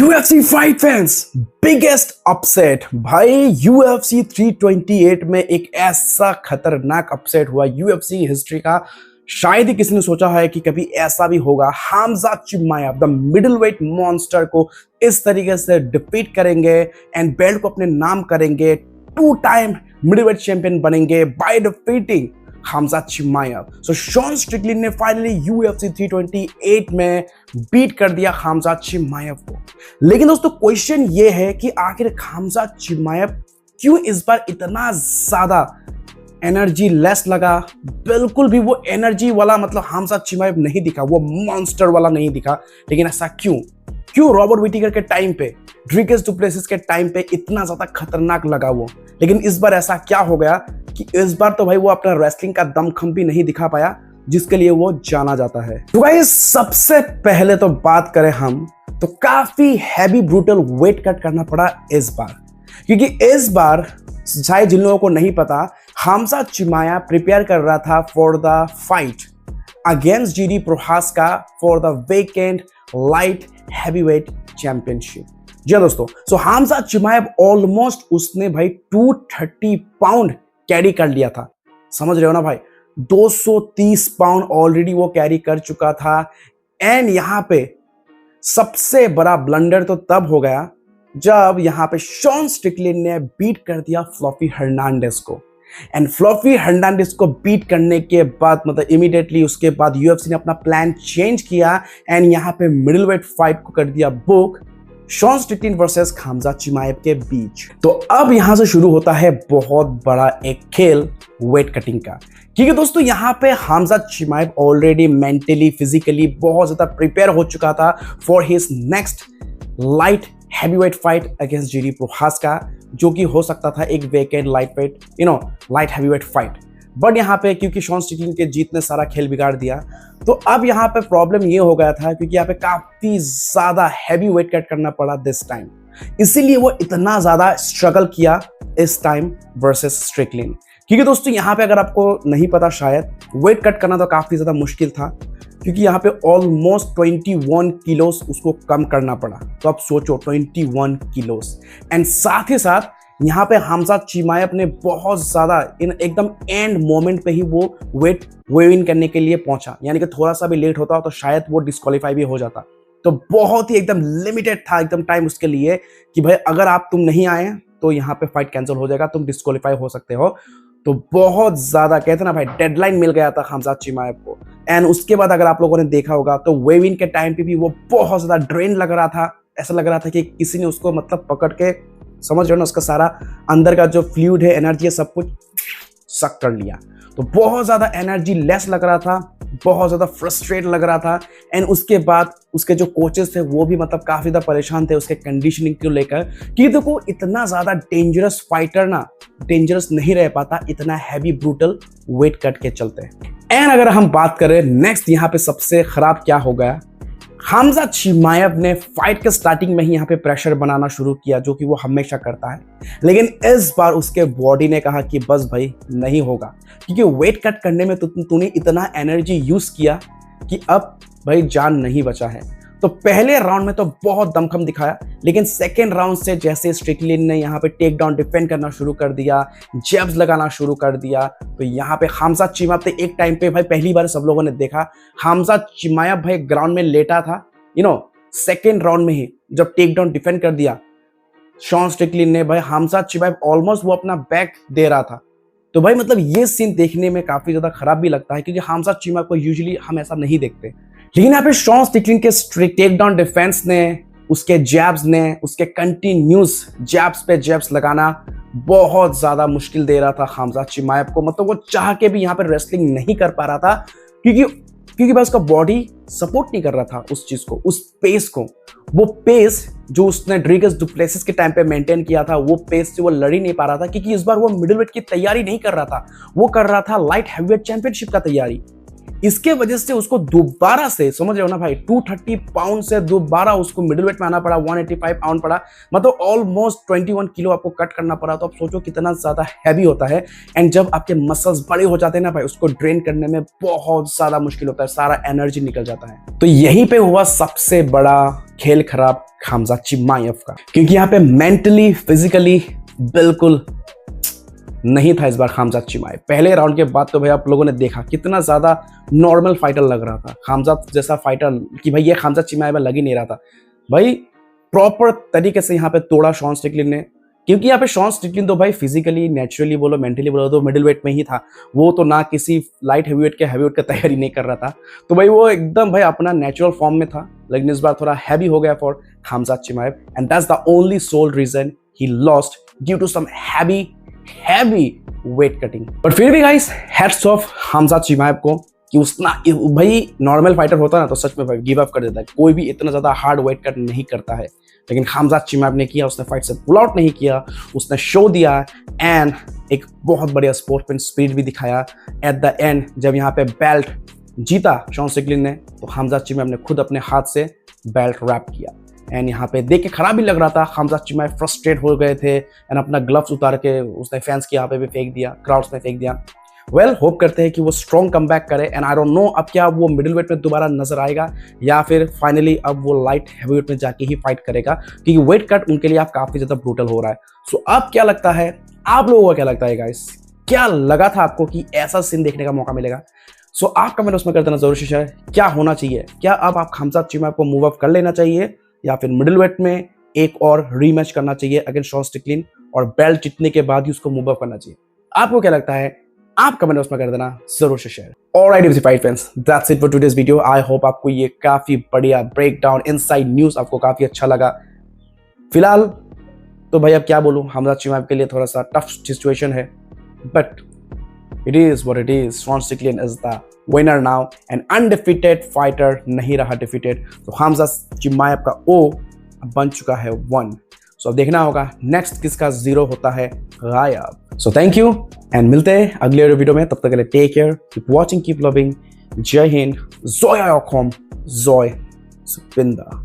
UFC fight fans, biggest upset भाई। UFC 328 में एक ऐसा खतरनाक अपसेट हुआ UFC हिस्ट्री का। शायद ही किसी ने सोचा है कि कभी ऐसा भी होगा। हामजा चिमाएव द मिडिलवेट मॉन्स्टर को इस तरीके से डिफीट करेंगे एंड बेल्ट को अपने नाम करेंगे। 2 टाइम मिडिलवेट चैंपियन बनेंगे by defeating Hamzat Chimaev. So Sean Strickland ने फाइनली UFC 328 में बीट कर दिया हामजा चिमाएव को। लेकिन दोस्तों क्वेश्चन ये है कि आखिर हामजा चिमाएव क्यों इस बार इतना ज्यादा एनर्जी लेस लगा। बिल्कुल भी वो एनर्जी वाला मतलब हामजा चिमाएव नहीं दिखा, वो मॉन्स्टर वाला नहीं दिखा। लेकिन ऐसा क्यों रॉबर्ट विटिकर के टाइम पे, ड्रिकेस डुप्लेसिस के टाइम पे इतना ज्यादा खतरनाक लगा वो। लेकिन इस बार ऐसा क्या हो गया कि इस बार तो भाई वो अपना रेसलिंग का दमखम भी नहीं दिखा पाया जिसके लिए वो जाना जाता है। तो भाई सबसे पहले तो बात करें हम तो काफी हैवी ब्रूटल वेट कट करना पड़ा इस बार, क्योंकि इस बार शायद जिन लोगों को नहीं पता, हामजा चिमाएव प्रिपेयर कर रहा था for the fight against Jiri Prochazka for the vacant light heavyweight championship. जी दोस्तों, सो हामजा चिमाएव ऑलमोस्ट उसने भाई 230 पाउंड कैरी कर लिया था। समझ रहे हो ना भाई, 230 पाउंड ऑलरेडी वो कैरी कर चुका था। एंड यहां पे सबसे बड़ा ब्लंडर तो तब हो गया जब यहां पे शॉन स्ट्रिकलैंड ने बीट कर दिया फ्लॉफी हर्नांडेज को। एंड फ्लॉफी हर्नांडेज को बीट करने के बाद मतलब इमीडिएटली उसके बाद यूएफसी ने अपना प्लान चेंज किया एंड यहां पे मिडिलवेट फाइट को कर दिया बुक, Sean Strickland versus Hamzat Chimaev के बीच। तो अब यहां से शुरू होता है बहुत बड़ा एक खेल वेट कटिंग का, क्योंकि दोस्तों यहां पे हामजा चिमाएव ऑलरेडी मेंटली फिजिकली बहुत ज्यादा प्रिपेयर हो चुका था for his next light heavyweight fight against Jiri Prochazka, जो कि हो सकता था एक vacant light weight light heavyweight fight. But यहाँ पे क्योंकि शॉन स्ट्रिकलैंड के जीत ने सारा खेल बिगाड़ दिया, तो अब यहाँ पे प्रॉब्लम ये हो गया था क्योंकि यहाँ पे काफी ज्यादा हैवी वेट कट करना पड़ा दिस टाइम, इसीलिए वो इतना ज्यादा स्ट्रगल किया इस टाइम वर्सेस स्ट्रिकलैंड। क्योंकि दोस्तों यहाँ पे अगर आपको नहीं पता शायद, वेट कट करना तो काफी ज्यादा मुश्किल था, क्योंकि यहाँ पे ऑलमोस्ट 21 किलोस उसको कम करना पड़ा। तो आप सोचो 21 किलोस। एंड साथ ही साथ यहाँ पे हामजा चिमाएव ने बहुत ज्यादा एकदम एंड मोमेंट पे ही वो वेट इन करने के लिए पहुंचा, यानी कि थोड़ा सा भी लेट होता तो शायद वो डिस्क्वालीफाई भी हो जाता। तो बहुत ही एकदम लिमिटेड था एकदम टाइम उसके लिए कि भाई अगर आप तुम नहीं आए तो यहाँ पे फाइट कैंसिल हो जाएगा, तुम डिस्क्वालीफाई हो सकते हो। तो बहुत ज्यादा कहते ना भाई डेडलाइन मिल गया था हामजा चिमाएव को। एंड उसके बाद अगर आप लोगों ने देखा होगा तो वेव इन के टाइम पे भी वो बहुत ज्यादा ड्रेन लग रहा था। ऐसा लग रहा था कि किसी ने उसको मतलब पकड़ के, समझ रहे हो ना, उसका सारा अंदर का जो फ्लूइड है, एनर्जी है, सब कुछ सक कर लिया। तो बहुत ज्यादा एनर्जी लेस लग रहा था, बहुत ज्यादा फ्रस्ट्रेट लग रहा था। एंड उसके बाद उसके जो कोचेस थे वो भी मतलब काफी ज्यादा परेशान थे उसके कंडीशनिंग को लेकर, कि देखो इतना ज्यादा डेंजरस फाइटर ना डेंजरस नहीं रह पाता इतना हैवी ब्रूटल वेट कट के चलते। एंड अगर हम बात करें नेक्स्ट यहाँ पे सबसे खराब क्या हो गया, हामजा चिमाएव ने फाइट के स्टार्टिंग में ही यहाँ पे प्रेशर बनाना शुरू किया, जो कि वो हमेशा करता है। लेकिन इस बार उसके बॉडी ने कहा कि बस भाई नहीं होगा, क्योंकि वेट कट करने में तूने इतना एनर्जी यूज किया कि अब भाई जान नहीं बचा है। तो पहले राउंड में तो बहुत दमखम दिखाया, लेकिन सेकेंड राउंड से जैसे स्ट्रिकलैंड ने यहाँ पे टेक डाउन डिफेंड करना शुरू कर दिया, जैब्स लगाना शुरू कर दिया, तो यहाँ पे हामजा चिमाएव ने एक टाइम पे भाई पहली बार सब लोगों ने देखा हामजा चिमाएव भाई ग्राउंड में लेटा था, सेकेंड राउंड में ही जब टेक डाउन डिफेंड कर दिया शॉन स्ट्रिकलैंड ने, भाई हामजा चिमाएव ऑलमोस्ट वो अपना बैक दे रहा था। तो भाई मतलब ये सीन देखने में काफी ज्यादा खराब भी लगता है, क्योंकि हामजा चिमाएव को यूजुअली हम ऐसा नहीं देखते। लेकिन यहाँ पे शॉन स्ट्रिकलैंड के स्ट्रिक्ट टेक डाउन डिफेंस ने, उसके जैब्स ने, उसके कंटिन्यूस जैब्स पे जैब्स लगाना बहुत ज्यादा मुश्किल दे रहा था हामजा चिमाएव को। मतलब वो चाह के भी यहाँ पे रेसलिंग नहीं कर पा रहा था, क्योंकि बस उसका बॉडी सपोर्ट नहीं कर रहा था उस चीज को, उस पेस को। वो पेस जो उसने ड्रिकेस डुप्लेसिस के टाइम पे मेंटेन किया था, वो पेस से वो लड़ ही नहीं पा रहा था, क्योंकि इस बार वो मिडिलवेट की तैयारी नहीं कर रहा था, वो कर रहा था लाइट हैवीवेट चैंपियनशिप का तैयारी। इसके वजह से उसको दोबारा से, समझ रहे हो ना भाई, 230 पाउंड से दोबारा उसको मिडिल वेट में आना पड़ा, 185 पाउंड पड़ा, मतलब ऑलमोस्ट 21 किलो आपको कट करना पड़ा। तो आप सोचो कितना ज्यादा हैवी होता है। एंड जब आपके मसल्स बड़े हो जाते हैं ना भाई, उसको ड्रेन करने में बहुत ज्यादा मुश्किल होता है, सारा एनर्जी निकल जाता है। तो यहीं पे हुआ सबसे बड़ा खेल खराब खामजा चिमाएव का, क्योंकि यहाँ पे मेंटली फिजिकली बिल्कुल नहीं था इस बार खामजात चिमाएव। पहले राउंड के बाद तो भाई आप लोगों ने देखा कितना ज्यादा नॉर्मल फाइटर लग रहा था, खामजात जैसा फाइटर कि भाई ये खामजात चिमाएव लग ही नहीं रहा था भाई। प्रॉपर तरीके से यहाँ पे तोड़ा शॉन स्टिकलिन ने, क्योंकि यहाँ पे शॉन स्टिकलिन तो भाई फिजिकली नेचुरली बोलो मेंटली बोलो तो मिडिल वेट में ही था। वो तो ना किसी लाइट हैवीवेट के हैवीवेट का तैयारी नहीं कर रहा था, तो भाई वो एकदम भाई अपना नेचुरल फॉर्म में था। लेकिन इस बार थोड़ा हैवी हो गया for Khamzat Chimaev, and that's the only sole reason he lost due to some heavy weight cutting. But फिर भी guys hats off Khamzat Chimaev को कि उसना भाई नॉर्मल फाइटर होता ना तो सच में भाई गिव अप कर देता है, कोई भी इतना ज्यादा हार्ड वेट कट नहीं करता है। लेकिन खामजात चिमाएव ने किया, उसने फाइट से पुल आउट नहीं किया, उसने शो दिया एंड एक बहुत बढ़िया स्पोर्ट्समैन स्पिरिट भी दिखाया। एट द एंड जब यहाँ पे बेल्ट जीता शॉन स्टिकलिन ने, तो खामजात चिमाएव ने खुद अपने हाथ से बेल्ट रैप किया। एंड यहाँ पे देख के खराब भी लग रहा था, खामजात चिमाएव फ्रस्ट्रेट हो गए थे एंड अपना ग्लव्स उतार के उसने फैंस के यहाँ पे भी फेंक दिया, क्राउड्स में फेंक दिया। वेल होप करते हैं कि वो स्ट्रॉन्ग कमबैक करे। एंड आई डोंट नो अब क्या वो मिडिल वेट में दोबारा नजर आएगा या फिर फाइनली अब वो लाइट हैवीवेट में जाके ही फाइट करेगा, क्योंकि वेट कट उनके लिए अब काफी ज्यादा ब्रूटल हो रहा है। सो अब क्या लगता है, आप लोगों को क्या लगता है गाइस, क्या लगा था आपको कि ऐसा सीन देखने का मौका मिलेगा? सो आप कमेंट उसमें कर देना जरूर शेयर। क्या होना चाहिए, क्या अब आप खामजात चिमाएव को मूव अप कर लेना चाहिए या फिर मिडिल वेट में एक और रीमैच करना चाहिए अगेंस्ट शॉन स्टिकलिन और बेल्ट जीतने के बाद ही उसको मूव अप करना चाहिए? आपको क्या लगता है, आप कमेंट उसमें कर देना जरूर से share. Alright UFC fight fans, that's it for today's video. I hope आपको ये काफी बढ़िया ब्रेकडाउन इनसाइड न्यूज आपको काफी अच्छा लगा। फिलहाल तो भाई अब क्या बोलूं, खामजात चिमाएव के लिए थोड़ा सा टफ सिचुएशन है, but it is what it is. Sean Strickland is the winner now, an undefeated fighter नहीं रहा डिफीटेड। तो खामजात चिमाएव का ओ बन चुका है 1। सो अब देखना होगा नेक्स्ट किसका 0 होता है गायब। सो थैंक यू एंड मिलते हैं अगले वीडियो में, तब तक के लिए take care, keep watching, keep loving. जय हिंद, जोया जोय सुपिंदा।